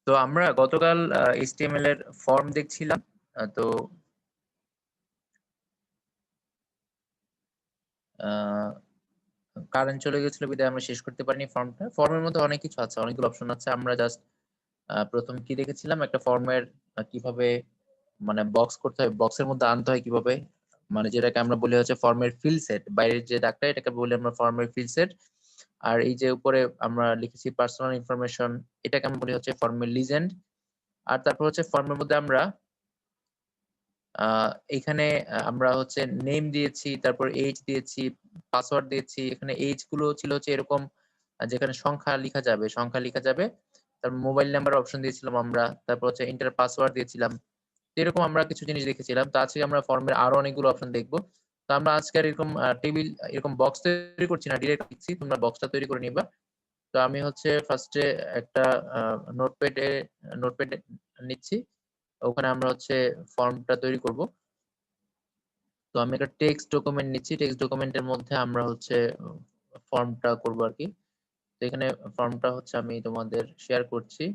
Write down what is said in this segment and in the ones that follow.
তো আমরা গতকাল HTML এর ফর্ম দেখছিলাম। তো কারেন্ট চলে গেছিল বিধায় আমরা শেষ করতে পারিনি ফর্মটা। ফর্মের মধ্যে অনেক কিছু আছে, অনেকগুলো অপশন আছে। আমরা জাস্ট প্রথম কি দেখেছিলাম, একটা ফর্মের কিভাবে মানে বক্স করতে হয়, বক্সের মধ্যে আনতে হয় কিভাবে, মানে যেটাকে আমরা বলি হচ্ছে ফর্মের ফিল্ড সেট। বাইরের যে দাগটা এটাকে বলি আমরা ফর্মের ফিল্ড সেট। আর এই যে উপরে আমরা লিখেছি পার্সোনাল ইনফরমেশন, এটাকে আমরা বলি হচ্ছে ফর্মের লিজেন্ড। আর তারপর হচ্ছে ফর্মের মধ্যে আমরা এখানে আমরা হচ্ছে নেম দিয়েছি, তারপর এজ দিয়েছি, পাসওয়ার্ড দিয়েছি। এখানে এজ গুলো ছিল হচ্ছে এরকম যেখানে সংখ্যা লেখা যাবে। তারপর মোবাইল নাম্বার অপশন দিয়েছিলাম আমরা, তারপর হচ্ছে এন্টার পাসওয়ার্ড দিয়েছিলাম। তো এরকম আমরা কিছু জিনিস দেখেছিলাম। তো আজকে আমরা ফর্মের আরো অনেকগুলো অপশন দেখবো। তো আমরা আজকে আর এরকম টেবিল এরকম বক্স তৈরি করছি না, ডিরেক্ট লিখছি। তোমরা বক্সটা তৈরি করে নিবা। তো আমি হচ্ছে ফার্স্টে একটা নোটপ্যাড নিচ্ছি। ওখানে আমরা হচ্ছে ফর্মটা তৈরি করব। তো আমি একটা টেক্সট ডকুমেন্ট নিচ্ছি। টেক্সট ডকুমেন্টের মধ্যে আমরা হচ্ছে ফর্মটা করব আর কি। তো এখানে ফর্মটা হচ্ছে আমি তোমাদের শেয়ার করছি।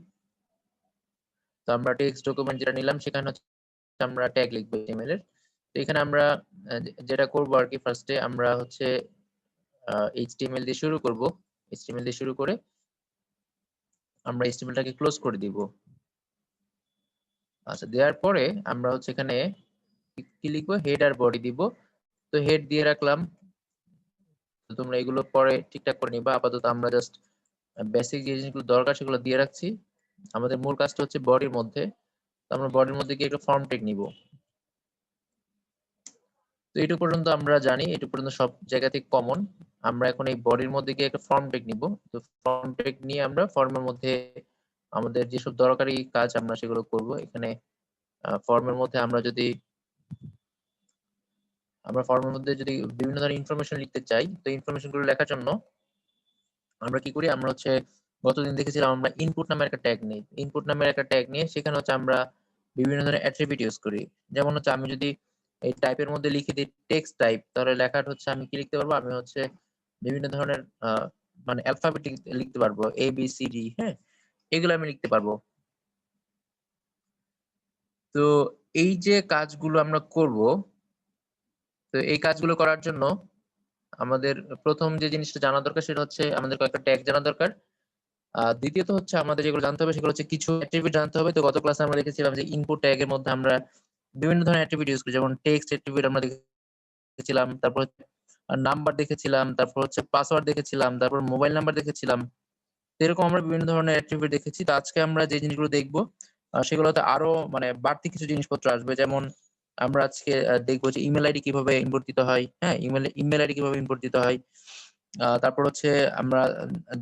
তো আমরা টেক্সট ডকুমেন্ট যেটা নিলাম সেখানে হচ্ছে আমরা ট্যাগ লিখবো HTML এর। তো এখানে আমরা যেটা করব আর কি, ফার্স্টে আমরা হচ্ছে HTML দিয়ে শুরু করব। HTML দিয়ে শুরু করে আমরা HTML-টাকে ক্লোজ করে দিব। আচ্ছা, দেওয়ার পরে আমরা হচ্ছে এখানে কি লিখবো, হেড আর বডি দিব। তো হেড দিয়ে রাখলাম। তো তোমরা এগুলো পরে ঠিকঠাক করে নিবা। আপাতত আমরা জাস্ট বেসিক যে জিনিসগুলো দরকার সেগুলো দিয়ে রাখছি। আমাদের মূল কাজটা হচ্ছে বডির মধ্যে। তো আমরা বডির মধ্যে গিয়ে একটা ফর্ম ট্যাগ নিব। তো এইটুকু পর্যন্ত আমরা জানি, এইটুকু পর্যন্ত সব জায়গা থেকে কমন। আমরা এখন এই বডির মধ্যে গিয়ে একটা ফর্ম ট্যাগ নিব। তো ফর্ম ট্যাগ নিয়ে আমরা ফর্মের মধ্যে আমাদের যেসব দরকারি কাজ আমরা সেগুলো করব। এখানে ফর্মের মধ্যে আমরা ফর্মের মধ্যে যদি বিভিন্ন ধরনের ইনফরমেশন লিখতে চাই, তো ইনফরমেশন গুলো লেখার জন্য আমরা কি করি, আমরা হচ্ছে গতদিন দেখেছিলাম আমরা ইনপুট নামের একটা ট্যাগ নিই। ইনপুট নামের একটা ট্যাগ নিয়ে সেখানে হচ্ছে আমরা বিভিন্ন ধরনের অ্যাট্রিবিউট ইউজ করি। যেমন হচ্ছে আমি যদি এই টাইপের মধ্যে লিখে দিই টেক্সট টাইপ, তাহলে লেখাটা হচ্ছে আমি কি লিখতে পারবো, আমি হচ্ছে বিভিন্ন ধরনের মানে অ্যালফাবেট লিখতে পারবো, ABCD, হ্যাঁ, এগুলো আমি লিখতে পারবো। তো এই যে কাজগুলো আমরা করব, তো এই কাজগুলো করার জন্য আমাদের প্রথম যে জিনিসটা জানা দরকার সেটা হচ্ছে আমাদের কয়েকটা ট্যাগ জানা দরকার। দ্বিতীয়ত হচ্ছে আমাদের যেগুলো জানতে হবে সেগুলো হচ্ছে কিছু অ্যাট্রিবিউট জানতে হবে। তো গত ক্লাসে আমরা দেখেছিলাম যে ইনপুট ট্যাগ এর মধ্যে আমরা বিভিন্ন ধরনের অ্যাট্রিবিউট ইউজ করি, যেমন টেক্সট অ্যাট্রিবিউট আমরা দেখেছিলাম, তারপর নাম্বার দেখেছিলাম, তারপর হচ্ছে পাসওয়ার্ড দেখেছিলাম, তারপর মোবাইল নাম্বার দেখেছিলাম। তো এরকম আমরা বিভিন্ন ধরনের অ্যাট্রিবিউট দেখেছি। তো আজকে আমরা যে জিনিসগুলো দেখবো সেগুলোতে আরো মানে বাড়তি কিছু জিনিসপত্র আসবে। যেমন আমরা আজকে দেখবো যে ইমেল আইডি কিভাবে ইম্পোর্ট দিতে হয়, হ্যাঁ, ইমেল আইডি কিভাবে ইম্পোর্ট দিতে হয়। তারপর হচ্ছে আমরা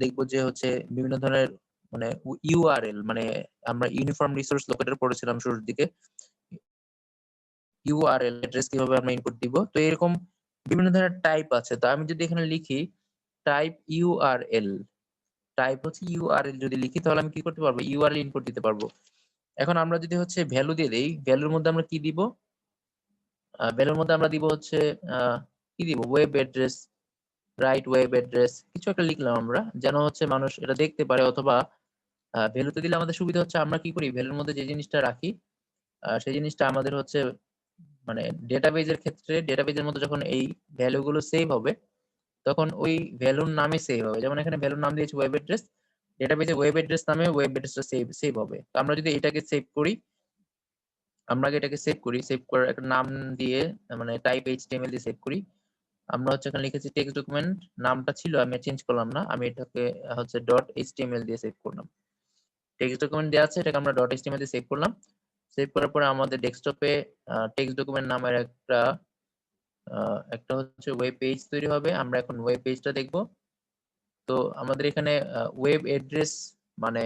দেখবো যে হচ্ছে বিভিন্ন ধরনের মানে ইউআরএল, মানে আমরা ইউনিফর্ম রিসোর্স লোকেটর পড়েছিলাম শুরুর দিকে। ইউআরএল অ্যাড্রেস কিভাবে আমরা ইনপুট দিব। তো এরকম বিভিন্ন ধরনের টাইপ আছে। তো আমি যদি এখানে লিখি টাইপ ইউআরএল, টাইপ হচ্ছে ইউআরএল যদি লিখি, তাহলে আমি কি করতে পারবো, ইউআরএল ইনপুট দিতে পারবো। এখন আমরা যদি হচ্ছে ভ্যালু দিয়ে দেই, ভ্যালুর মধ্যে আমরা কি দিব, ভ্যালুর মধ্যে আমরা দিব হচ্ছে কি দিব, web address, right web address, কিছু একটা লিখলাম আমরা, যেন হচ্ছে মানুষ এটা দেখতে পারে। অথবা ভ্যালুতে দিলে আমাদের সুবিধা হচ্ছে আমরা কি করি, ভ্যালুর মধ্যে যে জিনিসটা রাখি সেই জিনিসটা আমাদের হচ্ছে মানে ডেটাবেজের ক্ষেত্রে, ডেটাবেজের মধ্যে যখন এই ভ্যালু গুলো সেভ হবে তখন ওই ভ্যালুর নামে সেভ হবে। যেমন এখানে ভ্যালুর নাম দিয়েছি ওয়েব অ্যাড্রেস, ডেটাবেজে ওয়েব অ্যাড্রেস নামে ওয়েব অ্যাড্রেসটা সেভ হবে। তো আমরা যদি এটাকে সেভ করি, আমরা আগে এটাকে সেভ করি, সেভ করার একটা নাম দিয়ে মানে টাইপ HTML দিয়ে সেভ করি। আমরা হচ্ছে এখানে লিখেছি টেক্সট ডকুমেন্ট, নামটা ছিল আমি চেঞ্জ করলাম না, আমি এটাকে হচ্ছে .html দিয়ে সেভ করলাম। টেক্সট ডকুমেন্ট দেওয়া আছে, এটাকে আমরা .html দিয়ে সেভ করলাম। সেভ করার পরে আমাদের ডেস্কটপে টেক্সট ডকুমেন্ট নামের একটা হচ্ছে ওয়েব পেজ তৈরি হবে। আমরা এখন ওয়েব পেজটা দেখব। তো আমাদের এখানে ওয়েব অ্যাড্রেস মানে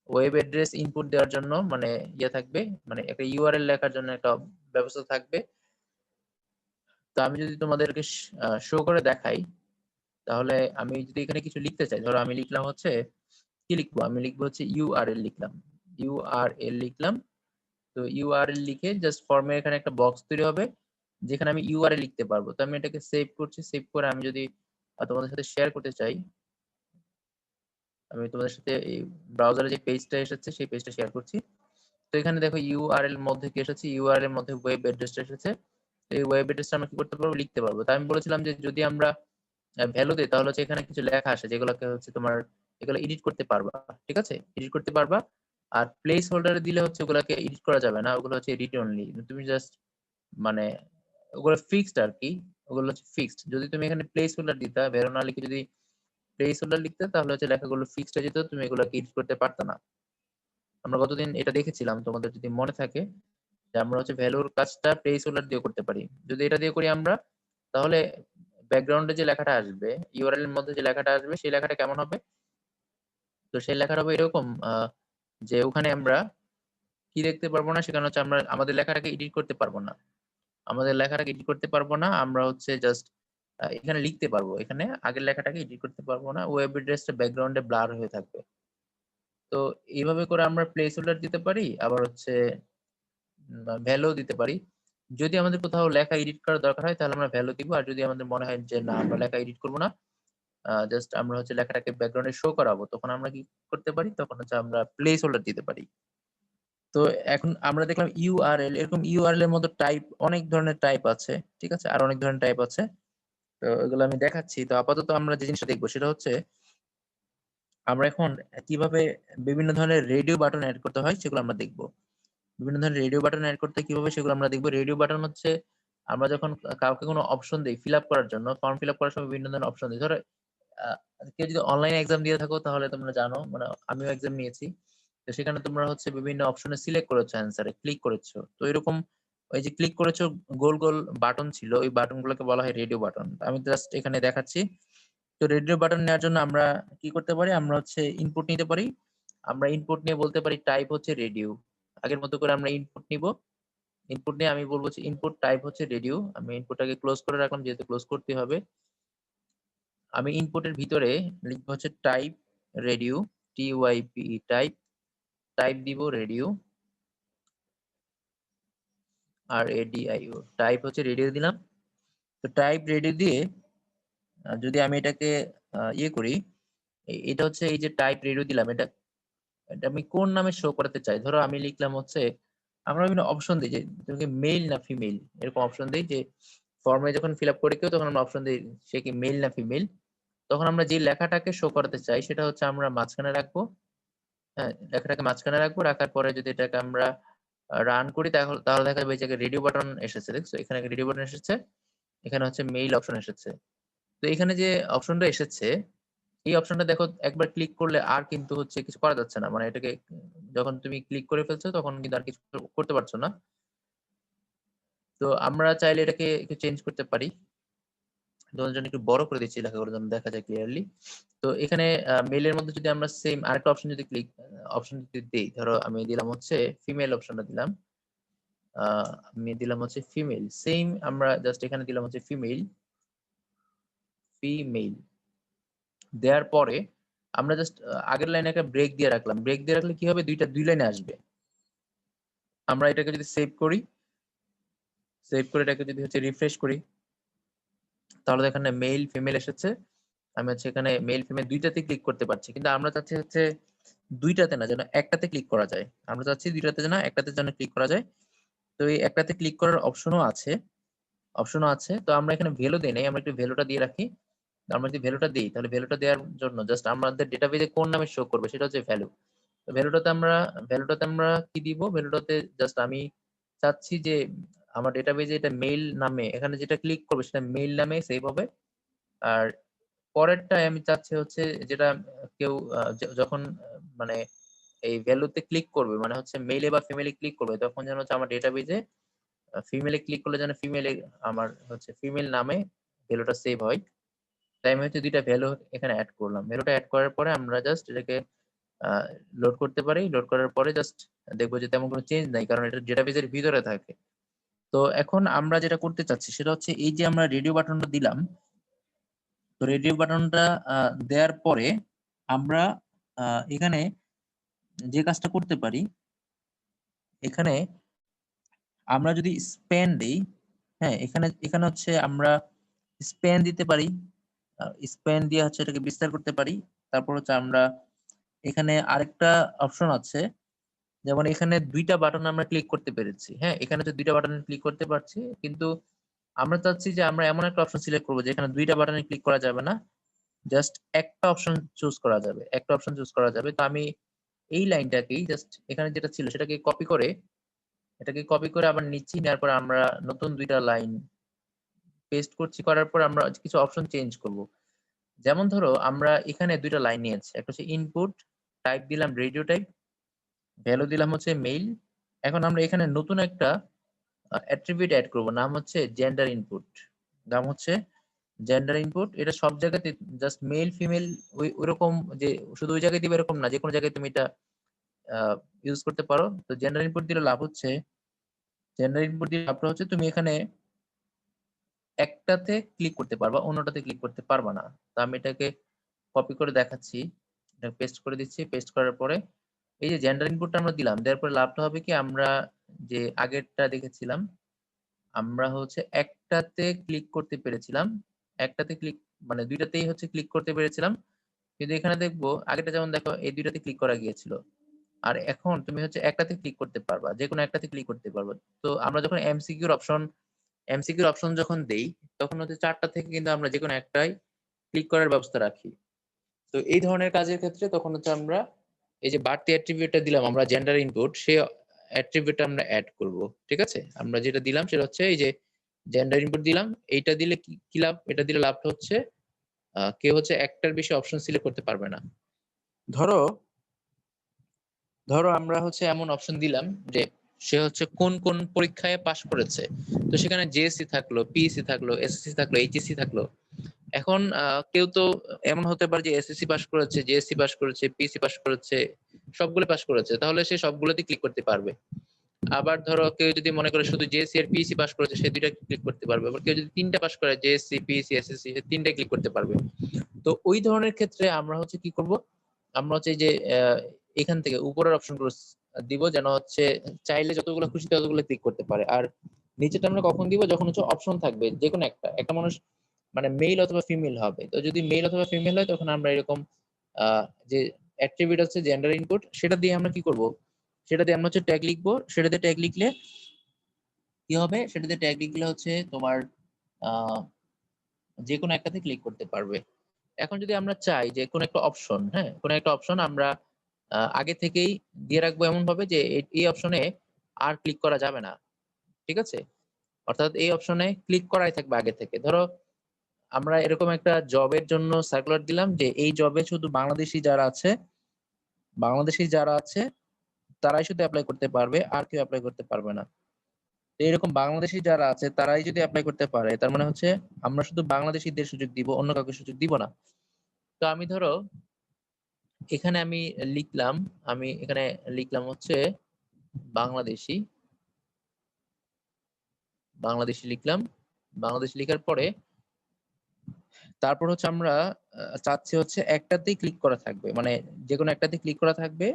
ওয়েব অ্যাড্রেস ইনপুট দেওয়ার জন্য মানে ইয়ে থাকবে, মানে একটা ইউআরএল লেখার জন্য একটা ব্যবস্থা থাকবে। তো আমি যদি তোমাদেরকে শো করে দেখাই, তাহলে আমি যদি এখানে কিছু লিখতে চাই, ধরো আমি লিখলাম হচ্ছে কি লিখবো, আমি লিখবো হচ্ছে ইউআরএল লিখলাম, ইউআরএল লিখলাম। তো ইউআরএল লিখে জাস্ট ফর্মে এখানে একটা বক্স তৈরি হবে যেখানে আমি ইউআরএল লিখতে পারবো। তো আমি এটাকে সেভ করছি। সেভ করে আমি যদি তোমাদের সাথে শেয়ার করতে চাই, আমি তোমাদের সাথে এই ব্রাউজারে যে পেজটা এসেছে সেই পেজটা শেয়ার করছি। তো এখানে দেখো ইউআরএল মধ্যে কি এসেছে, ইউআরএল এর মধ্যে ওয়েব অ্যাড্রেসটা এসেছে। এই ওয়েব অ্যাড্রেসটা আমরা কি করতে পারবো, লিখতে পারবো। তাই আমি বলেছিলাম যে যদি আমরা ভ্যালু দেই তাহলে হচ্ছে এখানে কিছু লেখা আসে যেগুলোকে হচ্ছে তোমার এগুলো এডিট করতে পারবা, ঠিক আছে, এডিট করতে পারবা। আর প্লেস হোল্ডারে দিলে হচ্ছে ওগুলাকে এডিট করা যাবে না, ওগুলো হচ্ছে এডিট অনলি। তুমি জাস্ট মানে ওগুলো ফিক্সড আর কি, ওগুলো হচ্ছে ফিক্সড। যদি তুমি এখানে প্লেস হোল্ডার দিতা, ভ্যালু না লিখে যদি প্লেস হোল্ডার লিখতে তাহলে হচ্ছে লেখাগুলো ফিক্সড হয়ে যেত, তুমি এগুলোকে এডিট করতে পারতা না। আমরা গতদিন এটা দেখেছিলাম, তোমাদের যদি মনে থাকে, যে আমরা হচ্ছে ভ্যালুর কাজটা প্লেস হোল্ডার দিয়ে করতে পারি। যদি এটা দিয়ে করি আমরা, তাহলে ব্যাকগ্রাউন্ডে যে লেখাটা আসবে, ইউআরএল এর মধ্যে যে লেখাটা আসবে সেই লেখাটা কেমন হবে, তো সেই লেখাটা হবে এরকম যে ওখানে আমরা কি দেখতে পারবো না, সেখানে হচ্ছে আমরা আমাদের লেখাটাকে এডিট করতে পারবো না। আমাদের লেখাটাকে এডিট করতে পারবো না, আমরা হচ্ছে জাস্ট এখানে লিখতে পারবো, এখানে আগের লেখাটাকে এডিট করতে পারবো না, ওয়েব অ্যাড্রেসটা ব্যাকগ্রাউন্ডে ব্লার হয়ে থাকবে। তো এইভাবে করে আমরা প্লেস হোল্ডার দিতে পারি, আবার হচ্ছে ভ্যালু দিতে পারি। যদি আমাদের কোথাও লেখা এডিট করার দরকার হয় তাহলে আমরা ভ্যালু দিব, আর যদি আমাদের মনে হয় যে না আমরা লেখা এডিট করবো না, জাস্ট আমরা হচ্ছে লেখাটাকে ব্যাকগ্রাউন্ডে শো করাবো, তখন আমরা কি করতে পারি, তখন হচ্ছে আমরা প্লেস হোল্ডার দিতে পারি। তো এখন আমরা দেখলাম ইউআরএল, এরকম ইউআরএল এর মতো টাইপ অনেক ধরনের টাইপ আছে, ঠিক আছে, আর অনেক ধরনের টাইপ আছে। তো এগুলো আমি দেখাচ্ছি। তো আপাতত আমরা যে জিনিসটা দেখবো সেটা হচ্ছে আমরা এখন কিভাবে বিভিন্ন ধরনের রেডিও বাটন অ্যাড করতে হয় সেগুলো আমরা দেখবো। বিভিন্ন ধরনের রেডিও বাটন এড করতে কিভাবে সেগুলো আমরা দেখবো। রেডিও বাটন হচ্ছে আমরা যখন কাউকে কোনো অপশন দেই ফিল আপ করার জন্য, ফর্ম ফিল আপ করার সময় বিভিন্ন ধরনের অপশন দিই। ধরো আহ, কেউ যদি অনলাইন এক্সাম দিয়ে থাকো তাহলে তোমরা জানো, মানে আমিও এক্সাম নিয়েছি, তো সেখানে তোমরা হচ্ছে বিভিন্ন অপশনে সিলেক্ট করেছো, অ্যান্সারে ক্লিক করেছো, তো এরকম ওই যে ক্লিক করেছো গোল গোল বাটন ছিল, ওই বাটন গুলোকে বলা হয় রেডিও বাটন। আমি জাস্ট এখানে দেখাচ্ছি। তো রেডিও বাটন নেওয়ার জন্য আমরা কি করতে পারি, আমরা হচ্ছে ইনপুট নিতে পারি। আমরা ইনপুট নিয়ে বলতে পারি টাইপ হচ্ছে রেডিও। আগের মতো করে আমরা ইনপুট নিব, ইনপুট নিয়ে আমি বলবো ইনপুট টাইপ হচ্ছে রেডিও। আমি ইনপুটটাকে ক্লোজ করে রাখলাম যেহেতু ক্লোজ করতে হবে। আমি ইনপুটের ভিতরে লিখবো হচ্ছে টাইপ রেডিও, টিওয়াইপি টাইপ, টাইপ দিব রেডিও, আর এডিআইও, টাইপ হচ্ছে রেডিও দিলাম। তো টাইপ রেডিও দিয়ে যদি আমি এটাকে ইয়ে করি, এটা হচ্ছে এই যে টাইপ রেডিও দিলাম, এটা এটা আমি কোন নামে শো করাতে চাই। ধরো আমি লিখলাম হচ্ছে, আমরা বিভিন্ন অপশন দিই যে তুমি মেল না ফিমেল, এরকম অপশন দিই যে ফর্মে যখন ফিল আপ করে কেউ, তখন আমরা অপশন দিই সে কি মেল না ফিমেল। তখন আমরা যে লেখাটাকে শো করাতে চাই সেটা হচ্ছে আমরা মাঝখানে রাখবো। হ্যাঁ, লেখাটাকে মাঝখানে রাখবো, রাখার পরে যদি এটাকে আমরা রান করি তাহলে তাহলে দেখা যাবে এই জায়গায় রেডিও বাটন এসেছে, দেখছো এখানে রেডিও বাটন এসেছে, এখানে হচ্ছে মেইল অপশন এসেছে। তো এখানে যে অপশনটা এসেছে, এই অপশনটা দেখো একবার ক্লিক করলে আর কিন্তু হচ্ছে কিছু করা যাচ্ছে না, মানে এটাকে যখন তুমি ক্লিক করে ফেলছো তখন কিন্তু আর কিছু করতে পারছো না। তো আমরা চাইলে এটাকে একটু চেঞ্জ করতে পারি। তোমাদের জন্য একটু বড় করে দিচ্ছি লেখাগুলো যেন দেখা যায় ক্লিয়ারলি। তো এখানে মেইলের মধ্যে যদি আমরা সেম আরেকটা অপশন যদি অপশন যদি দেই, ধরো আমি দিলাম হচ্ছে ফিমেল অপশনটা দিলাম, আমি দিলাম হচ্ছে ফিমেল, সেম আমরা জাস্ট এখানে দিলাম হচ্ছে ফিমেল, ফিমেল দেওয়ার পরে আমরা জাস্ট আগের লাইনে একটা ব্রেক দিয়ে রাখলাম। ব্রেক দিয়ে রাখলে কি হবে, দুই লাইনে আসবে। আমরা এটাকে যদি সেভ করি, সেভ করে এটাকে যদি হচ্ছে রিফ্রেশ করি, তাহলে এখানে মেল ফিমেল এসেছে। আমি হচ্ছে এখানে মেল ফিমেল দুইটাতে ক্লিক করতে পারছি, কিন্তু আমরা চাচ্ছি হচ্ছে দুইটাতে না, যেন একটাতে ক্লিক করা যায়। আমরা চাচ্ছি দুইটাতে না একটাতে যেন ক্লিক করা যায়। তো এই একটাতে ক্লিক করার অপশনও আছে, অপশনও আছে। তো আমরা এখানে ভ্যালু দেই নাই, আমরা একটু ভ্যালুটা দিয়ে রাখি। আমরা যদি ভ্যালুটা দিই তাহলে ভ্যালুটা দেওয়ার জন্য জাস্ট আমাদের ডেটাবেজে কোন নামে শো করবে সেটা হচ্ছে ভ্যালু। তো ভ্যালুটাতে আমরা কি দিব, ভ্যালুটাতে জাস্ট আমি চাচ্ছি যে আমার ডেটাবেজে এটা মেইল নামে, এখানে যেটা ক্লিক করবে সেটা মেইল নামে সেভ হবে। আর পরেরটায় আমি চাচ্ছি হচ্ছে যেটা কেউ যখন মানে এই ভ্যালুতে ক্লিক করবে, মানে হচ্ছে মেইলে বা ফিমেলে ক্লিক করবে, তখন যেন হচ্ছে আমার ডেটাবেজে ফিমেলে ক্লিক করলে যেন ফিমেলে আমার হচ্ছে ফিমেল নামে ভ্যালুটা সেভ হয়। তাই আমি হচ্ছে দুইটা ভ্যালু এখানে অ্যাড করলাম। ভ্যালুটা অ্যাড করার পরে আমরা জাস্ট এটাকে লোড করতে পারি। লোড করার পরে জাস্ট দেখবো যে তেমন কোনো চেঞ্জ নাই, কারণ এটা ডেটাবেজের ভিতরে থাকে। তো এখন আমরা যেটা করতে চাচ্ছি সেটা হচ্ছে এই যে আমরা রেডিও বাটনটা দিলাম, তো রেডিও বাটনটা দেওয়ার পরে আমরা এখানে যে কাজটা করতে পারি, এখানে আমরা যদি স্প্যান দেই, হ্যাঁ এখানে এখানে হচ্ছে আমরা স্প্যান দিতে পারি, স্প্যান দিয়ে হচ্ছে এটাকে বিস্তার করতে পারি। তারপর হচ্ছে আমরা এখানে আরেকটা অপশন আছে, যেমন এখানে ২টা বাটন আমরা ক্লিক করতে পেরেছি। হ্যাঁ, এখানে তো ২টা বাটনে ক্লিক করতে পারছি, কিন্তু আমরা চাচ্ছি যে আমরা এমন একটা অপশন সিলেক্ট করব যেখানে ২টা বাটনে ক্লিক করা যাবে না, জাস্ট একটা অপশন চুজ করা যাবে, একটা অপশন চুজ করা যাবে। তো আমি এই লাইনটাকেই জাস্ট এখানে যেটা ছিল সেটাকে কপি করে, এটাকে কপি করে আবার নিচ্ছি, নেওয়ার পর আমরা নতুন ২টা লাইন পেস্ট করছি, করার পর আমরা কিছু অপশন চেঞ্জ করব। যেমন ধরো আমরা এখানে ২টা লাইন নিয়েছি, একটা হচ্ছে ইনপুট, টাইপ দিলাম রেডিও টাইপ, ভ্যালু দিলাম হচ্ছে মেইল। এখন আমরা এখানে নতুন একটা অ্যাট্রিবিউট এড করব, নাম হচ্ছে জেন্ডার ইনপুট। নাম হচ্ছে জেন্ডার ইনপুট। এটা সব জায়গাতে জাস্ট মেল ফিমেল ওইরকম যে শুধু ওই জায়গায় দিবে এরকম না, যে কোনো জায়গায় তুমি এটা ইউজ করতে পারো। তো জেন্ডার ইনপুট দিলে লাভ হচ্ছে, জেন্ডার ইনপুট দিয়ে লাভটা হচ্ছে তুমি এখানে একটাতে ক্লিক করতে পারবা, অন্যটাতে ক্লিক করতে পারবা না। তো আমি এটাকে কপি করে দেখাচ্ছি, এটা পেস্ট করে দিচ্ছি। পেস্ট করার পরে এই যে জেন্ডার ইনপুটটা আমরা দিলাম, দেওয়ার পরে লাভটা হবে কি, আমরা যে আগেরটা দেখেছিলাম আমরা হচ্ছে একটাতে ক্লিক করতে পেরেছিলাম, একটাতে ক্লিক মানে ২টাতেই হচ্ছে ক্লিক করতে পেরেছিলাম। কিন্তু এখানে দেখবো আগেরটা যেমন দেখো এই ২টাতে ক্লিক করা গিয়েছিল। আর এখন তুমি হচ্ছে একটাতে ক্লিক করতে পারবা, যেকোনো একটাতে ক্লিক করতে পারবা। তো আমরা যখন এমসিকিউর অপশন যখন দেই, তখন হচ্ছে ৪টা থেকে কিন্তু আমরা যেকোনো একটাই ক্লিক করার ব্যবস্থা রাখি। তো এই ধরনের কাজের ক্ষেত্রে তখন হচ্ছে আমরা এই যে বাড়তি অ্যাট্রিবিউটটা দিলাম আমরা জেন্ডার ইনপুট, সেই অ্যাট্রিবিউটটা আমরা এড করব। ঠিক আছে? আমরা যেটা দিলাম সেটা হচ্ছে এই যে জেন্ডার ইনপুট দিলাম, এইটা দিলে কি লাভ, এটা দিলে লাভটা হচ্ছে কেউ হচ্ছে একটার বেশি অপশন সিলেক্ট করতে পারবে না। ধরো ধরো আমরা হচ্ছে এমন অপশন দিলাম যে সে হচ্ছে কোন কোন পরীক্ষায় পাশ করেছে। তো সেখানে জেএসসি থাকলো, পিএসসি থাকলো, এসএসসি থাকলো, এইচএসসি থাকলো। এখন কেউ তো এমন হতে পারে যে এসএসসি পাস করেছে, জেএসসি পাস করেছে, পিএসসি পাস করেছে, সবগুলো পাস করেছে, তাহলে সে সবগুলোতে ক্লিক করতে পারবে। আবার ধরো কেউ যদি মনে করে শুধু জেএসসি আর পিএসসি পাস করেছে, সে ২টা ক্লিক করতে পারবে। আবার কেউ যদি ৩টা পাস করে, জেএসসি, পিএসসি, এসএসসি, সে ৩টা ক্লিক করতে পারবে। তো ওই ধরনের ক্ষেত্রে আমরা হচ্ছে কি করব, আমরা হচ্ছে যে এখান থেকে উপরের অপশনগুলো দিব, যেন হচ্ছে চাইলে যতগুলো খুশি ততগুলো ক্লিক করতে পারে। আর নিচেটা আমরা কখন দিব, যখন হচ্ছে অপশন থাকবে যে কোনো একটা, একটা মানুষ মানে মেল অথবা ফিমেল হবে। তো যদি মেল অথবা ফিমেল হয় তখন আমরা এরকম যে অ্যাট্রিবিউট আছে জেন্ডার ইনপুট, সেটা দিয়ে আমরা কি করব, সেটা দিয়ে আমরা হচ্ছে ট্যাগ লিখবো। সেটাতে ট্যাগ লিখলে কি হবে, সেটাতে ট্যাগ লিখলে হচ্ছে তোমার আহ যে কোনো একটাতে ক্লিক করতে পারবে। এখন যদি আমরা চাই যে কোনো একটা অপশন, হ্যাঁ, কোনো একটা অপশন আমরা আগে থেকেই দিয়ে রাখবো এমন ভাবে যে এই অপশনে আর ক্লিক করা যাবে না। ঠিক আছে? অর্থাৎ এই অপশনে ক্লিক করাই থাকবে আগে থেকে। ধরো আমরা এরকম একটা জবের জন্য সার্কুলার দিলাম যে এই জবে শুধু বাংলাদেশি যারা আছে তারাই শুধু অ্যাপ্লাই করতে পারবে, আর কেউ অ্যাপ্লাই করতে পারবে না। তো এরকম বাংলাদেশি যারা আছে তারাই যদি অ্যাপ্লাই করতে পারে, তার মানে হচ্ছে আমরা শুধু বাংলাদেশিদের সুযোগ দিব, অন্য কাউকে সুযোগ দিব না। তো আমি ধরো এখানে লিখলাম আমি এখানে লিখলাম হচ্ছে বাংলাদেশি, বাংলাদেশি লিখলাম। বাংলাদেশি লিখার পরে তারপর হচ্ছে আমরা চাচ্ছি হচ্ছে একটাতেই ক্লিক করা থাকবে, মানে যেকোনো একটাতে ক্লিক করা থাকবে,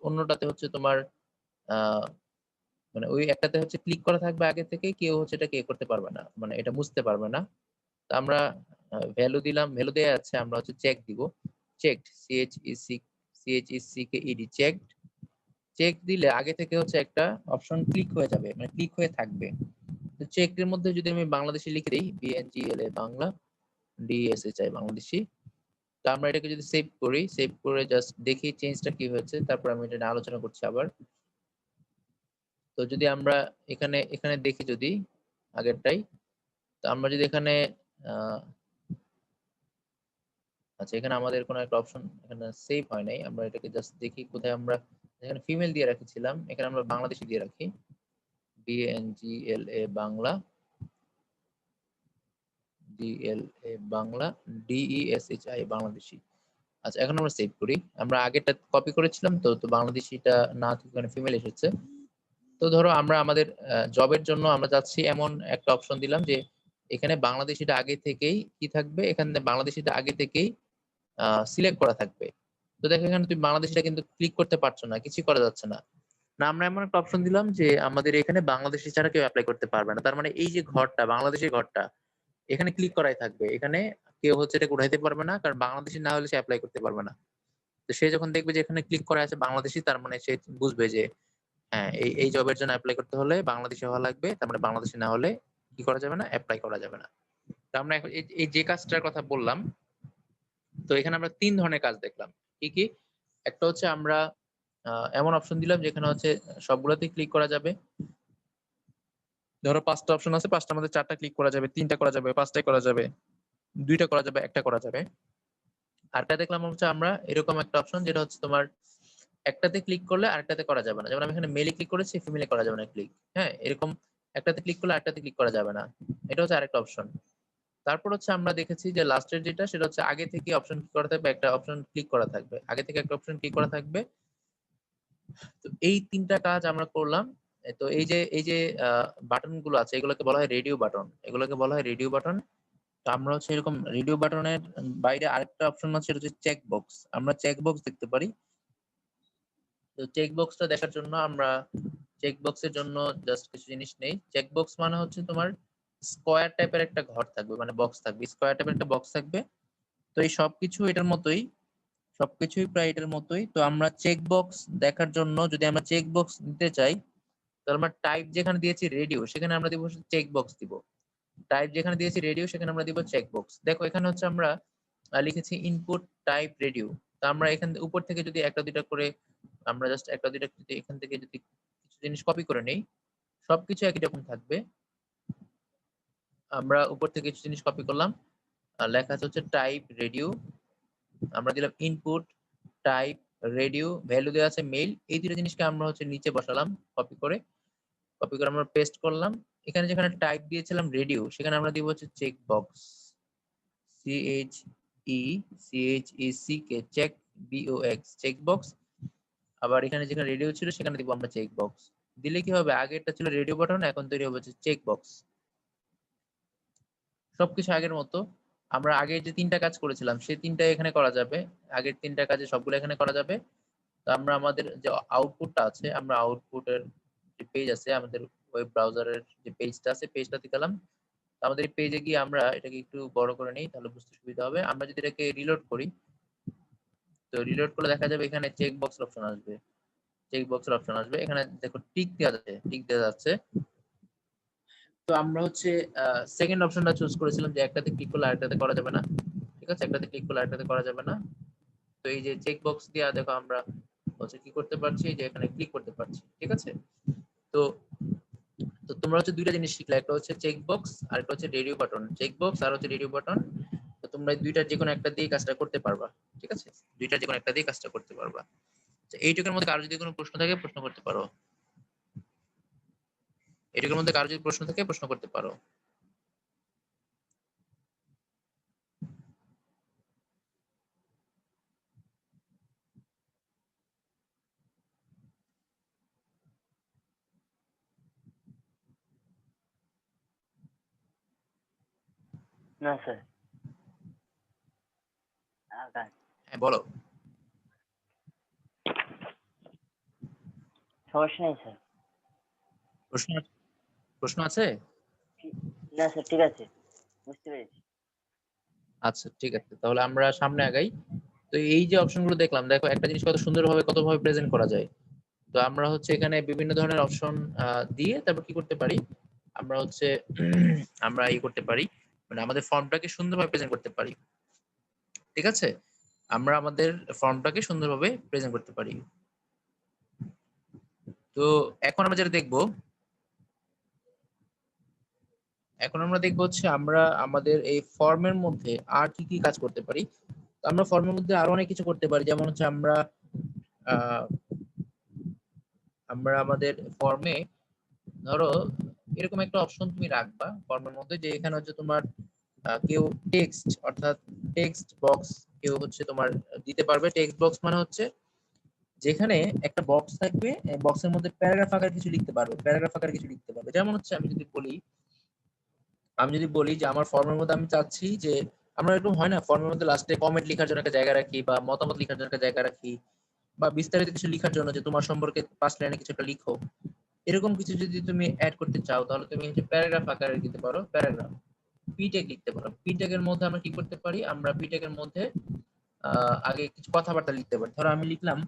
অন্যটাতে হচ্ছে তোমার আহ মানে ওই একটাতে হচ্ছে ক্লিক করা থাকবে আগে থেকে, কেউ হচ্ছে এটা করতে পারবে না, মানে এটা বুঝতে পারবে না। তো আমরা ভ্যালু দিলাম, ভ্যালু দেয়া আছে, আমরা হচ্ছে চেক দিব, চেকড, CHECKED, চেকড। চেক দিলে আগে থেকে হচ্ছে একটা অপশন ক্লিক হয়ে যাবে, মানে ক্লিক হয়ে থাকবে। তো চেকের মধ্যে যদি আমি বাংলাদেশি লিখে দিই, BNGLA বাংলা, DSHI বাংলাদেশি। তো আমরা এটাকে যদি সেভ করি, সেভ করে জাস্ট দেখি চেঞ্জটা কি হয়েছে, তারপর আমি এটা নিয়ে আলোচনা করছি আবার। তো যদি আমরা এখানে এখানে দেখি, যদি আগেরটাই, তো আমরা যদি এখানে আহ আচ্ছা, এখানে আমাদের কোনো একটা অপশন এখানে সেভ হয় নাই, আমরা এটাকে জাস্ট দেখি কোথায় আমরা এখানে ফিমেল দিয়ে রাখছিলাম, এখানে আমরা বাংলাদেশি দিয়ে রাখি, BNGLA বাংলা, বাংলা, DESHI বাংলাদেশি। আচ্ছা, এখন আমরা সেভ করি। আমরা আগেরটা কপি করেছিলাম, তো তো বাংলাদেশিটা না থেকে এখানে ফিমেল এসেছে। তো ধরো আমরা আমাদের জবের জন্য আমরা যাচ্ছি এমন একটা অপশন দিলাম যে এখানে বাংলাদেশিটা আগে থেকেই কি থাকবে, এখানে বাংলাদেশিটা আগে থেকেই সিলেক্ট করা থাকবে। তো দেখো এখানে তুমি বাংলাদেশিটা কিন্তু ক্লিক করতে পারছো না, কিছু করা যাচ্ছে না। না, আমরা এমন একটা অপশন দিলাম যে আমাদের এখানে বাংলাদেশি ছাড়া কেউ অ্যাপ্লাই করতে পারবে না, তার মানে এই যে ঘরটা, বাংলাদেশের ঘরটা, এখানে ক্লিক করাই থাকবে, এখানে কেউ হচ্ছে এটা উঠাইতে পারবে না, কারণ বাংলাদেশি না হলে সে অ্যাপ্লাই করতে পারবে না। তো সে যখন দেখবে যে এখানে ক্লিক করা আছে বাংলাদেশি, তার মানে সে বুঝবে যে হ্যাঁ এই জবের জন্য অ্যাপ্লাই করতে হলে বাংলাদেশি হওয়া লাগবে, তার মানে বাংলাদেশি না হলে কি করা যাবে না, অ্যাপ্লাই করা যাবে না। তো আমরা এখন এই যে কাজটার কথা বললাম, তো এখানে আমরা 3 ধরনের কাজ দেখলাম। কি কি? একটা হচ্ছে আমরা এমন অপশন দিলাম যেখানে হচ্ছে সবগুলোতেই ক্লিক করা যাবে। ধরো 5টা অপশন আছে, 5টার মধ্যে 4টা ক্লিক করা যাবে, 3টা করা যাবে, 5টাই করা যাবে, 2টা করা যাবে, 1টা করা যাবে। আরেকটা দেখলাম হচ্ছে আমরা এরকম একটা অপশন যেটা হচ্ছে তোমার একটাতে ক্লিক করলে আরেকটাতে করা যাবে না। যেমন আমি এখানে মেলে ক্লিক করেছি, ফিমেলে করা যাবে না ক্লিক। হ্যাঁ, এরকম একটাতে ক্লিক করলে আরেকটাতে ক্লিক করা যাবে না। এটা হচ্ছে আরেকটা অপশন। তারপর হচ্ছে আমরা দেখেছি যে লাস্টের যেটা সেটা হচ্ছে আগে থেকে অপশন ক্লিক করা থাকবে, একটা অপশন ক্লিক করা থাকবে, আগে থেকে একটা অপশন ক্লিক করা থাকবে। তো এই 3টা কাজ আমরা করলাম। তো এই যে বাটন গুলো আছে এগুলোকে বলা হয় রেডিও বাটন, এগুলোকে বলা হয় রেডিও বাটন। তো আমরা হচ্ছে এরকম রেডিও বাটনের বাইরে আরেকটা অপশন আছে, সেটা হচ্ছে চেক বক্স। আমরা চেক বক্স দেখতে পারি। তো চেক বক্সটা দেখার জন্য আমরা চেক বক্সের জন্য জাস্ট কিছু জিনিস নেই। চেক বক্স মানে হচ্ছে তোমার স্কোয়ার টাইপের একটা ঘর থাকবে, মানে বক্স থাকবে, স্কোয়ার টাইপের একটা বক্স থাকবে। তো এই সবকিছু এটার মতোই, সবকিছুই প্রায় এটার মতোই। তো আমরা চেক বক্স দেখার জন্য যদি আমরা চেক বক্স দিতে চাই, তাহলে আমরা টাইপ যেখানে দিয়েছি রেডিও সেখানে আমরা দিব চেক বক্স দিব। টাইপ যেখানে দিয়েছি রেডিও সেখানে আমরা দিব চেক বক্স। দেখো এখানে হচ্ছে আমরা লিখেছি ইনপুট টাইপ রেডিও। তো আমরা এখান উপর থেকে যদি একটা দুইটা করে আমরা জাস্ট একটা দুইটা যদি এখান থেকে যদি কিছু জিনিস কপি করে নেই, সবকিছু একই রকম থাকবে। আমরা উপর থেকে কিছু জিনিস কপি করলাম, লেখা আছে হচ্ছে টাইপ রেডিও। আমরা দিলাম ইনপুট টাইপ রেডিও, ভ্যালু দেওয়া আছে মেইল। এই দুটো জিনিসকে আমরা হচ্ছে নিচে বসালাম কপি করে। কপি করে আমরা পেস্ট করলাম। এখানে যেখানে টাইপ দিয়েছিলাম রেডিও সেখানে আমরা দিব হচ্ছে check box, CHECK check, BOX check box. আবার এখানে যেখানে রেডিও ছিল সেখানে দিব আমরা চেক বক্স। দিলে কি হবে, আগেরটা ছিল রেডিও বাটন, এখন তৈরি হবে হচ্ছে চেক বক্স। সবকিছু আগের মতো। আমরা আগে যে 3টা কাজ করেছিলাম সেই 3টা এখানে করা যাবে। আগের 3টা কাজে সবগুলো এখানে করা যাবে। তো আমরা আমাদের যে আউটপুটটা আছে, আমরা আউটপুটের যে পেজ আছে আমাদের ওয়েব ব্রাউজারের যে পেজটা আছে, পেজটাতে গেলাম। তো আমাদের এই পেজে গিয়ে আমরা এটাকে একটু বড় করে নিই, তাহলে বুঝতে সুবিধা হবে। আমরা যদি এটাকে রিলোড করি, তো রিলোড করলে দেখা যাবে এখানে চেক বক্স অপশন আসবে, চেক বক্সের অপশন আসবে। এখানে দেখো টিক দেওয়া যাচ্ছে, টিক দেওয়া যাচ্ছে। তো আমরা হচ্ছে সেকেন্ড অপশনটা চুজ করেছিলাম যে একটাতে ক্লিক করলে আরেকটাতে করা যাবে না। ঠিক আছে, একটাতে ক্লিক করলে আরেকটাতে করা যাবে না। তো এই যে চেক বক্স দিয়ে দেখো আমরা হচ্ছে কি করতে পারছি, যে এখানে ক্লিক করতে পারছি। ঠিক আছে, তো তো তোমরা হচ্ছে দুইটা জিনিস শিখলে, একটা হচ্ছে চেক বক্স আর একটা হচ্ছে রেডিও বাটন। চেক বক্স আর হচ্ছে রেডিও বাটন। তো তোমরা এই দুইটার যে কোনো একটা দিয়ে কাজটা করতে পারবা। ঠিক আছে, দুইটার যে কোনো একটা দিয়ে কাজটা করতে পারবা। তো এইটুকুর মধ্যে কারো যদি কোনো প্রশ্ন থাকে প্রশ্ন করতে পারো। এইটুকুর মধ্যে কারো যদি প্রশ্ন থাকে প্রশ্ন করতে পারো। না স্যার, আগান। হ্যাঁ বলো। সমস্যা নেই স্যার। প্রশ্ন প্রশ্ন আছে? না স্যার, ঠিক আছে, বুঝতে পেরেছি। আচ্ছা ঠিক আছে, তাহলে আমরা সামনে আগাই। তো এই যে অপশনগুলো দেখলাম, দেখো একটা জিনিস কত সুন্দরভাবে কতভাবে প্রেজেন্ট করা যায়। তো আমরা হচ্ছে এখানে বিভিন্ন ধরনের অপশন দিয়ে তারপর কি করতে পারি, আমরা হচ্ছে আমরা ই করতে পারি, মানে আমাদের ফর্মটাকে সুন্দরভাবে প্রেজেন্ট করতে পারি। ঠিক আছে, আমরা আমাদের ফর্মটাকে সুন্দরভাবে প্রেজেন্ট করতে পারি। তো এখন আমরা যেটা দেখবো, এখন আমরা দেখবো হচ্ছে আমরা আমাদের এই ফর্মের মধ্যে আর কি কি কাজ করতে পারি। তো আমরা ফর্মের মধ্যে আরো অনেক কিছু করতে পারি, যেমন হচ্ছে আমরা আহ, আমরা আমাদের ফর্মে ধরো এরকম একটা অপশন তুমি রাখবা ফর্মের মধ্যে, যে এখানে হচ্ছে তোমার কেউ টেক্সট অর্থাৎ টেক্সট বক্স কেউ হচ্ছে তোমার দিতে পারবে। টেক্সট বক্স মানে হচ্ছে যেখানে একটা বক্স থাকবে, বক্সের মধ্যে প্যারাগ্রাফ আকার কিছু লিখতে পারবে, প্যারাগ্রাফ আকার কিছু লিখতে পারবে। যেমন হচ্ছে আমি যদি বলি যে আমার ফর্মের মধ্যে আমি চাচ্ছি যে আমরা এরকম হয় না, ফর্মের মধ্যে লাস্টে কমেন্ট লেখার জন্য একটা জায়গা রাখি বা মতামত লেখার জন্য একটা জায়গা রাখি, বা বিস্তারিত কিছু লেখার জন্য যে তোমার সম্পর্কে 5 লাইনে কিছু একটা লিখো। এরকম কিছু যদি তুমি অ্যাড করতে চাও তাহলে তুমি হচ্ছে প্যারাগ্রাফ আকারে দিতে পারো, প্যারাগ্রাফ। পি ট্যাগ লিখতে পারো। পি ট্যাগের মধ্যে আমরা কি করতে পারি, আমরা পি ট্যাগের মধ্যে আগে কিছু কথাবার্তা লিখতে পারি। ধরো আমি লিখলাম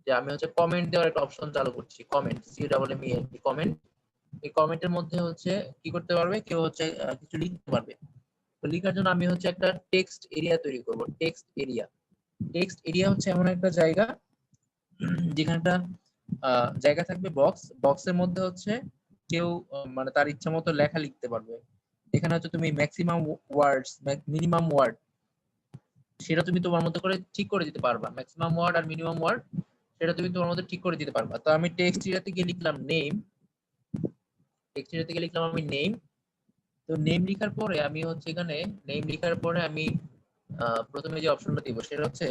যে আমি হচ্ছে কমেন্ট দেওয়ার একটা অপশন চালু করছি, কমেন্ট, CWMENT, কমেন্ট। এই কমেন্টের মধ্যে হচ্ছে কি করতে পারবে, কেউ হচ্ছে কিছু লিখতে পারবে। তো লেখার জন্য আমি হচ্ছে একটা টেক্সট এরিয়া তৈরি করব। টেক্সট এরিয়া, টেক্সট এরিয়া হচ্ছে এমন একটা জায়গা যেখানে একটা জায়গা থাকবে, বক্সের মধ্যে হচ্ছে কেউ মানে তার ইচ্ছা মতো লেখা লিখতে পারবে। এখানে হচ্ছে তুমি ম্যাক্সিমাম ওয়ার্ডস, মিনিমাম ওয়ার্ড, সেটা তুমি তোমার মতো করে ঠিক করে দিতে পারবা। ম্যাক্সিমাম ওয়ার্ড আর মিনিমাম ওয়ার্ড সেটা তুমি তোমার মতো ঠিক করে দিতে পারবা। তো আমি টেক্সট এরিয়া থেকে লিখলাম নেম, টেক্সট এরিয়া থেকে লিখলাম আমি নেম। তো নেম লেখার পরে আমি হচ্ছে এখানে নেম লেখার পরে আমি প্রথমে যে অপশনটা দিব সেটা হচ্ছে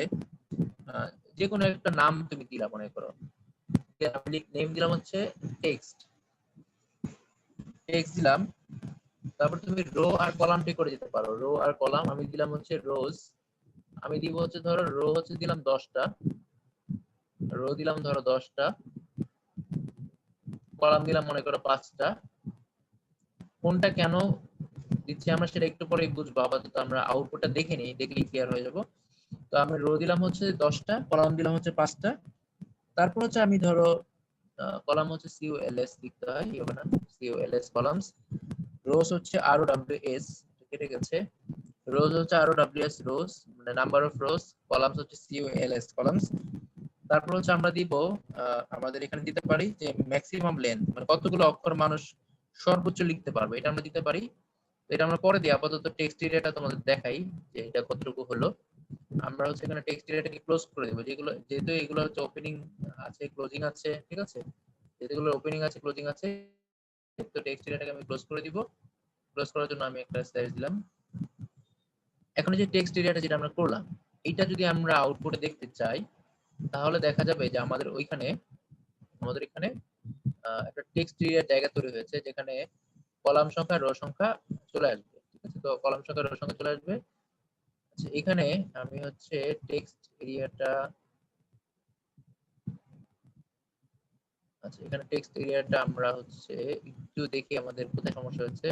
আহ, যে কোনো একটা নাম তুমি দিলা, মনে করো আমি নেম দিলাম হচ্ছে টেক্সট, টেক্সট দিলাম। তারপর তুমি রো আর কলাম ঠিক করে দিতে পারো, রো আর কলাম। আমি দিলাম হচ্ছে রোজ, আমি দিব হচ্ছে ধরো রো হচ্ছে দিলাম 10টা, রো দিলাম ধরো 10টা, কলাম দিলাম মনে করো 5টা। কোনটা কেন দিচ্ছি আমরা সেটা একটু পরে বুঝবো, আপাতত আমরা আউটপুটটা দেখে নিই, দেখলেই ক্লিয়ার হয়ে যাব। তো আমি রো দিলাম হচ্ছে 10টা, কলাম দিলাম হচ্ছে 5টা। তারপর হচ্ছে আমি ধরো কলাম হচ্ছে COLS লিখতে হয়, হবে না, COLS কলামস। রোজ হচ্ছে ROWS, কেটে গেছে। রোজ হচ্ছে ROWS রোজ, মানে নাম্বার অফ রোজ। কলামস হচ্ছে COLS কলামস। তারপর হচ্ছে আমরা দিব আমাদের এখানে দিতে পারি যে ম্যাক্সিমাম লেন্থ, মানে কতগুলো অক্ষর মানুষ সর্বোচ্চ লিখতে পারবে, এটা আমরা দিতে পারি। তো এটা আমরা পরে দিই, আপাতত টেক্সট এরিয়াটা তোমাদের দেখাই যে এটা কতটুকু হলো। আমরা হচ্ছে এখানে টেক্সট এরিয়াটাকে ক্লোজ করে দেবো, যেগুলো যেহেতু এগুলো হচ্ছে ওপেনিং আছে, ক্লোজিং আছে, ঠিক আছে, যেহেতু এগুলো ওপেনিং আছে, ক্লোজিং আছে, তো টেক্সট এরিয়াটাকে আমি ক্লোজ করে দিব। ক্লোজ করার জন্য আমি একটা স্পেস দিলাম। এখন এই যে টেক্সট এরিয়াটা যেটা আমরা করলাম, এটা যদি আমরা আউটপুটে দেখতে চাই, তাহলে দেখা যাবে যে আমাদের এখানে একটা টেক্সট এরিয়ার জায়গা তৈরি হয়েছে, যেখানে কলাম সংখ্যা, রো সংখ্যা চলে আসবে। ঠিক আছে, তো কলাম সংখ্যা, রো সংখ্যা চলে আসবে। আচ্ছা, এখানে আমি হচ্ছে টেক্সট এরিয়াটা, আচ্ছা এখানে টেক্সট এরিয়াটা আমরা হচ্ছে একটু দেখি আমাদের কোথায় সমস্যা হচ্ছে।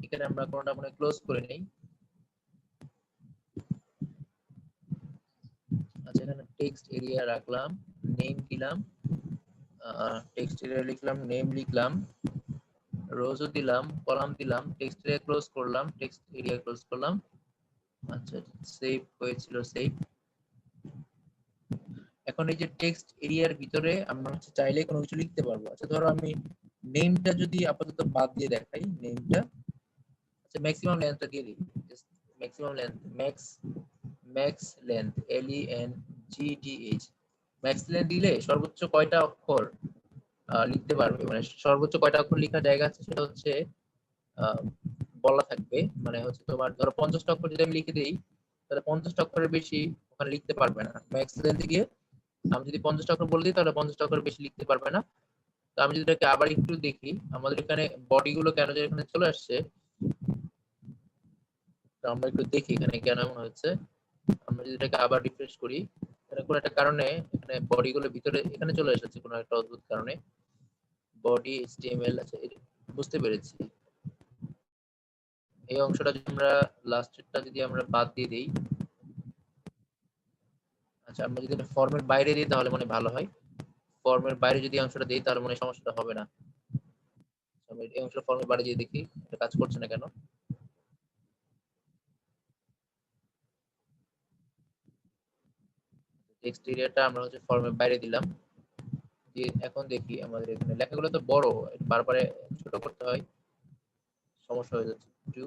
এখানে আমরা কোনটা মনে ক্লোজ করে নেই। আচ্ছা, এখানে টেক্সট এরিয়া রাখলাম, নেম দিলাম, টেক্সট এরিয়া লিখলাম, নেম লিখলাম, রোজও দিলাম, কলাম দিলাম, টেক্সট এরিয়া ক্লোজ করলাম, টেক্সট এরিয়া ক্লোজ করলাম। আচ্ছা, সেভ হয়েছিল, সেভ। এখন এই যে টেক্সট এরিয়ার ভিতরে আমরা হচ্ছে চাইলে কোনো কিছু লিখতে পারবো। আচ্ছা ধরো আমি নেমটা যদি আপাতত বাদ দিয়ে দেখাই, নেমটা আচ্ছা ম্যাক্সিমাম লেন্থটা দিয়ে দিই, maximum length, max length, LENGTH, max length দিলে সর্বোচ্চ কয়টা অক্ষর লিখতে পারবে, মানে সর্বোচ্চ কয়টা অক্ষর লেখার জায়গা আছে সেটা হচ্ছে আহ, বলা থাকবে। মানে হচ্ছে তোমার ধরো 50টা অক্ষর যদি আমি লিখে দিই, তাহলে 50টা অক্ষরের বেশি ওখানে লিখতে পারবে না। ম্যাক্স লেন্থে গিয়ে আমি যদি 50টা অক্ষর বলে দিই, তাহলে 50টা অক্ষর বেশি লিখতে পারবে না। তো আমি যদি এটাকে আবার একটু দেখি, আমাদের এখানে বডি গুলো কেন যে এখানে চলে আসছে, তো আমরা একটু দেখি এখানে কেন এমন হচ্ছে। আমরা যদি এটাকে আবার রিফ্রেশ করি, এখানে কোনো একটা কারণে এখানে বডি গুলো ভিতরে এখানে চলে এসেছে কোনো একটা অদ্ভুত কারণে। বডি HTML, আচ্ছা বুঝতে পেরেছি। এই অংশটা যদি আমরা লাস্টেরটা যদি আমরা বাদ দিয়ে দিই, আচ্ছা আমরা যদি ফর্মের বাইরে দিই তাহলে মনে হয় ভালো হয়। ফর্মের বাইরে যদি এই অংশটা দিই তাহলে মনে হয় সমস্যাটা হবে না। আমি এই অংশটা ফর্মের বাইরে দিয়ে দেখি এটা কাজ করছে না কেন। টেক্সট এরিয়াটা আমরা হচ্ছে ফর্মের বাইরে দিলাম, দিয়ে এখন দেখি আমাদের এখানে লেখাগুলো তো বড়, বারবার ছোট করতে হয়, সমস্যা হয়ে যাচ্ছে একটু।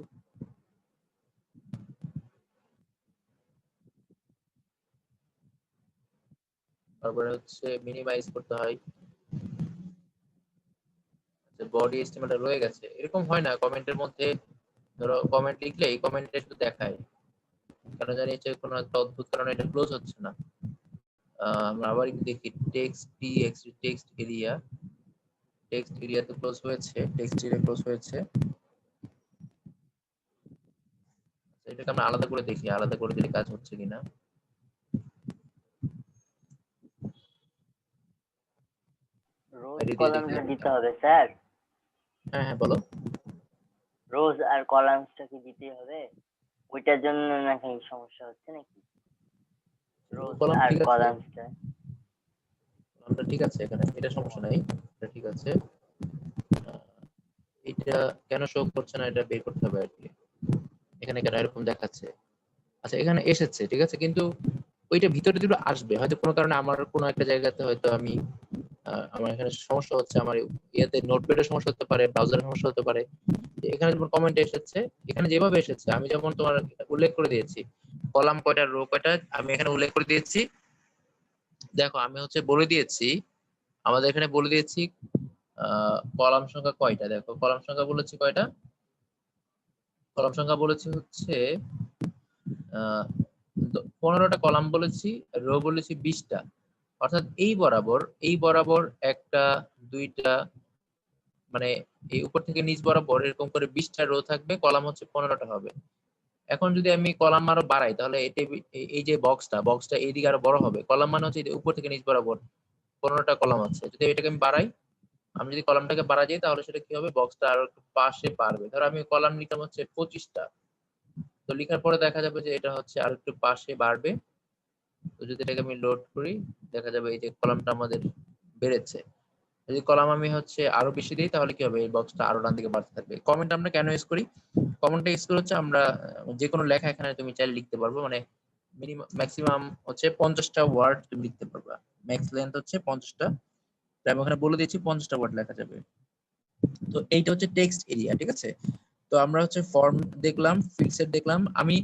তারপরে হচ্ছে মিনিমাইজ করতে হয়। বডি এস্টিমেটর রয়ে গেছে, এরকম হয় না কমেন্টের মধ্যে। ধরো কমেন্ট লিখলে এই কমেন্টটা শুধু দেখায়, কেন জানি হচ্ছে কোনো একটা অদ্ভুত কারণে এটা ক্লোজ হচ্ছে না। আমরা আবার একটু দেখি টেক্সট TXT, টেক্সট এরিয়া তো ক্লোজ হয়েছে, টেক্সট এরিয়া ক্লোজ হয়েছে। এটাকে আমরা আলাদা করে দেখি, আলাদা করে দিলে কাজ হচ্ছে কিনা। রোজ আইডি দিয়ে দেখি কলামটা আমি। দিতে হবে স্যার? হ্যাঁ হ্যাঁ বলো। রোজ আর কলামসটা কি দিতে হবে? ওইটার জন্য নাকি সমস্যা হচ্ছে নাকি? রোজ কলাম আর ঠিক আছে, কলামসটা। কলামটা ঠিক আছে, এখানে এটা সমস্যা নাই, এটা ঠিক আছে। আহ, এটা কেন শো করছে না এটা বের করতে হবে আর কি, এখানে কেন এরকম দেখাচ্ছে। আচ্ছা এখানে এসেছে ঠিক আছে, কিন্তু ওইটা ভিতরে দুটো আসবে হয়তো কোনো কারণে, আমার কোনো একটা জায়গাতে হয়তো আমি আমার এখানে সমস্যা হচ্ছে, আমার ইয়েতে নোটপ্যাডের সমস্যা হতে পারে, ব্রাউজারের সমস্যা হতে পারে। এখানে যেমন কমেন্ট এসেছে, এখানে যেভাবে এসেছে আমি যেমন তোমার উল্লেখ করে দিয়েছি, কলাম কয়টা রো কয়টা আমি এখানে উল্লেখ করে দিয়েছি। দেখো আমি হচ্ছে বলে দিয়েছি, আমাদের এখানে বলে দিয়েছি কলাম সংখ্যা কয়টা, দেখো কলাম সংখ্যা বলেছি কয়টা, কলাম সংখ্যা বলেছি হচ্ছে 15টা কলাম বলেছি, রো বলেছি 20টা। অর্থাৎ এই বরাবর একটা, দুইটা, মানে এই উপর থেকে নিচ বরাবর এরকম করে 20টা রো থাকবে, কলাম হচ্ছে 15টা হবে। এখন যদি আমি কলাম আরো বাড়াই তাহলে এই যে বক্সটা এইদিকে আরো বড় হবে, কলাম মানে হচ্ছে উপর থেকে নিচ বরাবর 15টা কলাম আছে, যদি এটাকে আমি বাড়াই, আমি যদি কলামটাকে বাড়া যাই তাহলে সেটা কি হবে, বক্সটা আরো একটু পাশে বাড়বে। ধরো আমি কলাম নিতাম হচ্ছে 25টা, তো লেখার পরে দেখা যাবে যে এটা হচ্ছে আর একটু পাশে বাড়বে। তো যদি এটাকে আমি লোড করি, দেখা যাবে এই যে কলামটা আমাদের বেড়েছে। যদি কলাম আমি হচ্ছে আরো বেশি দিই তাহলে কি হবে, এই বক্সটা আরো ডান দিকে বাড়তে থাকবে। কমেন্ট আমরা কেন ইউজ করি, কমেন্টটা ইউজ করে হচ্ছে আমরা যে কোনো লেখা এখানে তুমি চাইলে লিখতে পারবো, মানে মিনিমাম ম্যাক্সিমাম হচ্ছে 50টা ওয়ার্ড তুমি লিখতে পারবা, ম্যাক্স লেন্থ হচ্ছে 50টা, তাই আমি ওখানে বলে দিয়েছি 50টা ওয়ার্ড লেখা যাবে। তো এইটা হচ্ছে টেক্সট এরিয়া, ঠিক আছে। তো আমরা হচ্ছে ফর্ম দেখলাম, ফিল্ড সেট দেখলাম। আমি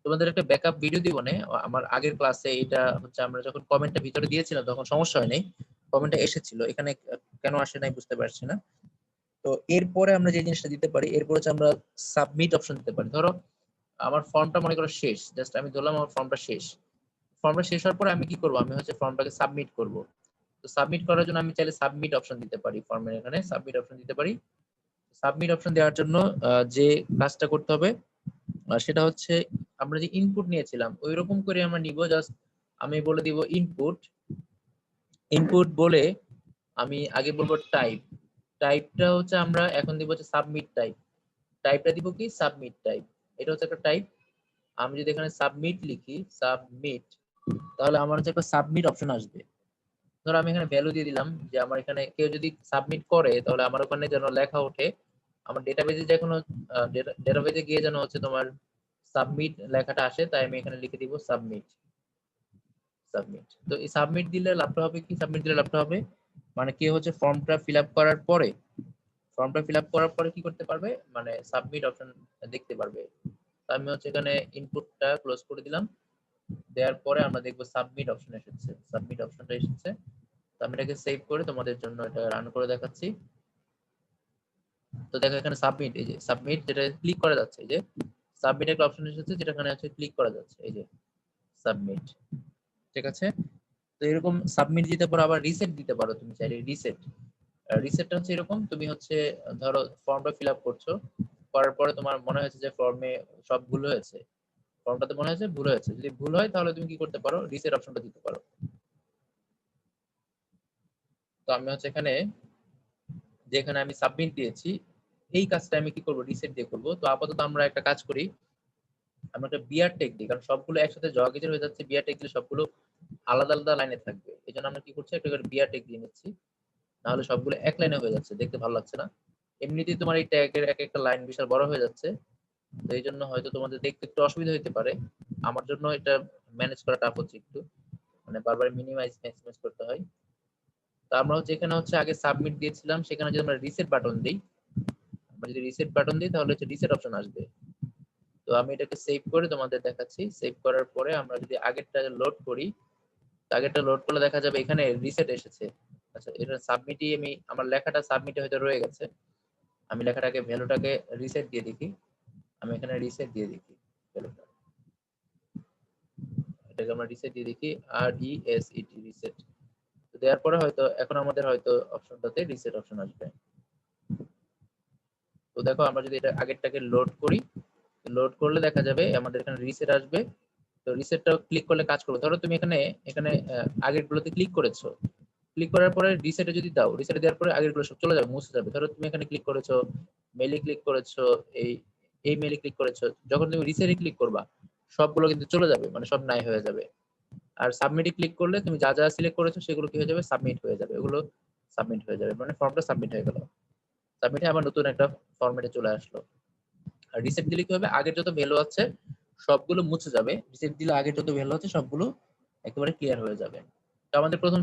তোমাদের একটা ব্যাকআপ ভিডিও দিব না, আমার আগের ক্লাসে এটা হচ্ছে আমরা যখন কমেন্টটা ভিতরে দিয়েছিলাম তখন সমস্যা হয় নাই, কমেন্টটা এসেছিল, এখানে কেন আসে নাই বুঝতে পারছি না। তো এরপরে আমরা যে জিনিসটা দিতে পারি, এরপর হচ্ছে আমরা সাবমিট অপশন দিতে পারি। ধরো আমার ফর্মটা মনে করো শেষ, জাস্ট আমি ধরলাম আমার ফর্মটা শেষ, ফর্মটা শেষ হওয়ার পরে আমি কি করব, আমি হচ্ছে ফর্মটাকে সাবমিট করব। তো সাবমিট করার জন্য আমি চাইলে সাবমিট অপশন দিতে পারি, ফর্মের এখানে সাবমিট অপশন দিতে পারি। সাবমিট অপশন দেওয়ার জন্য যে কাজটা করতে হবে সেটা হচ্ছে আমরা যে ইনপুট নিয়েছিলাম ওই রকম করে আমরা নিব, জাস্ট আমি বলে দিব ইনপুট, ইনপুট বলে আমি আগে বলবো টাইপ, টাইপটা হচ্ছে আমরা এখন দিব হচ্ছে সাবমিট টাইপ, টাইপটা দিব কি সাবমিট টাইপ, এটা হচ্ছে একটা টাইপ। আমি যদি এখানে সাবমিট লিখি, সাবমিট, তাহলে আমার হচ্ছে একটা সাবমিট অপশন আসবে। ধরো আমি এখানে ভ্যালু দিয়ে দিলাম যে আমার এখানে কেউ যদি সাবমিট করে তাহলে আমার ওখানে যেন লেখা ওঠে, আমার ডেটাবেজে যে কোনো ডেটাবেজে গিয়ে যেন হচ্ছে তোমার সাবমিট লেখাটা আসে, তাই আমি এখানে লিখে দিব সাবমিট, সাবমিট। তো এই সাবমিট দিলে লাভটা হবে কি, সাবমিট দিলে লাভটা হবে মানে কি হচ্ছে ফর্মটা ফিল আপ করার পরে, ফর্মটা ফিল আপ করার পরে কি করতে পারবে, মানে সাবমিট অপশন দেখতে পারবে। তো আমি হচ্ছে এখানে ইনপুটটা ক্লোজ করে দিলাম, দেওয়ার পরে আমরা দেখবো সাবমিট অপশন এসেছে, সাবমিট অপশনটা এসেছে। তো আমি এটাকে সেভ করে তোমাদের জন্য এটা রান করে দেখাচ্ছি। তো দেখো এখানে সাবমিট, এই যে সাবমিট যেটা ক্লিক করা যাচ্ছে, এই যে সাবমিট একটা অপশন এসেছে যেটা এখানে আছে ক্লিক করা যাচ্ছে, এই যে সাবমিট, ঠিক আছে। তো এরকম সাবমিট দিতে পারো, আবার রিসেট দিতে পারো তুমি চাইলে, রিসেট, রিসেটটা হচ্ছে এরকম, তুমি হচ্ছে ধরো ফর্মটা ফিল আপ করছো, করার পরে তোমার মনে হয়েছে যে ফর্মে সব ভুল হয়েছে, ফর্মটাতে মনে হয়েছে ভুল হয়েছে, যদি ভুল হয় তাহলে তুমি কি করতে পারো, রিসেট অপশনটা দিতে পারো। তো আমি হচ্ছে এখানে যেখানে আমি সাবমিট দিয়েছি এই কাজটা আমি কি করব, রিসেট দিয়ে করব। তো আপাতত আমরা একটা কাজ করি, আমরা একটা বিআর টেক দিই, কারণ সবগুলো একসাথে জগিজের হয়ে যাচ্ছে, বিআর টেক দিলে সবগুলো আলাদা আলাদা লাইনে থাকবে, এই জন্য আমরা কি করছি একটা করে বিআর টেক দিয়ে নিচ্ছি, নাহলে সবগুলো এক লাইনে হয়ে যাচ্ছে, দেখতে ভালো লাগছে না। এমনিতেই তোমার এই ট্যাগের এক একটা লাইন বিশাল বড় হয়ে যাচ্ছে, তো এই জন্য হয়তো তোমাদের দেখতে একটু অসুবিধা হতে পারে, আমার জন্য এটা ম্যানেজ করা টাফ হচ্ছে একটু, মানে বারবার মিনিমাইজ ম্যাক্সিমাইজ করতে হয়। তো আমরা হচ্ছে এখানে হচ্ছে আগে সাবমিট দিয়েছিলাম, সেখানে যদি আমরা রিসেট বাটন দিই, আমরা যদি রিসেট বাটন দিই তাহলে হচ্ছে রিসেট অপশন আসবে। তো আমি এটাকে সেভ করে তোমাদের দেখাচ্ছি, সেভ করার পরে আমরা যদি আগেরটা লোড করি, আগেরটা লোড করলে দেখা যাবে এখানে রিসেট এসেছে। আচ্ছা এটা সাবমিটই, আমি আমার লেখাটা সাবমিটে হয়তো রয়ে গেছে, আমি লেখাটাকে ভ্যালুটাকে রিসেট দিয়ে দেখি, আমি এখানে রিসেট দিয়ে দেখি ভ্যালুটা, এটাকে আমরা রিসেট দিয়ে দেখি, আর ই এস ই টি রিসেট, তো দেওয়ার পরে হয়তো এখন আমাদের হয়তো অপশনটাতে রিসেট অপশন আসবে। তো দেখো আমরা যদি এটা আগেরটাকে লোড করি, লোড করলে দেখা যাবে আমাদের এখানে রিসেট আসবে। তো রিসেটটা ক্লিক করলে কাজ করবে, ধরো তুমি এখানে এখানে আগের গুলোতে ক্লিক করেছো, ক্লিক করার পরে রিসেটে যদি দাও, রিসেটে দেওয়ার পরে আগের গুলো সব চলে যাবে, মুছে যাবে। ধরো তুমি এখানে ক্লিক করেছো, মেইলে ক্লিক করেছো, এই এই মেইলে ক্লিক করেছো, যখন তুমি রিসেটে ক্লিক করবা সবগুলো কিন্তু চলে যাবে, মানে সব নাই হয়ে যাবে। আর সাবমিটে ক্লিক করলে তুমি যা যা সিলেক্ট করেছো সেগুলো কি হয়ে যাবে, সাবমিট হয়ে যাবে, এগুলো সাবমিট হয়ে যাবে, মানে ফর্মটা সাবমিট হয়ে গেল। সাবমিটে আবার নতুন একটা ফরম্যাটে চলে আসলো। আর রিসেপ্ট দিলে কি হবে, আগের যত ভ্যালু আছে সবগুলো মুছে যাবে, রিসেপ্ট দিলে আগের যত ভ্যালু আছে সবগুলো একেবারে ক্লিয়ার হয়ে যাবে। তো আমাদের প্রথম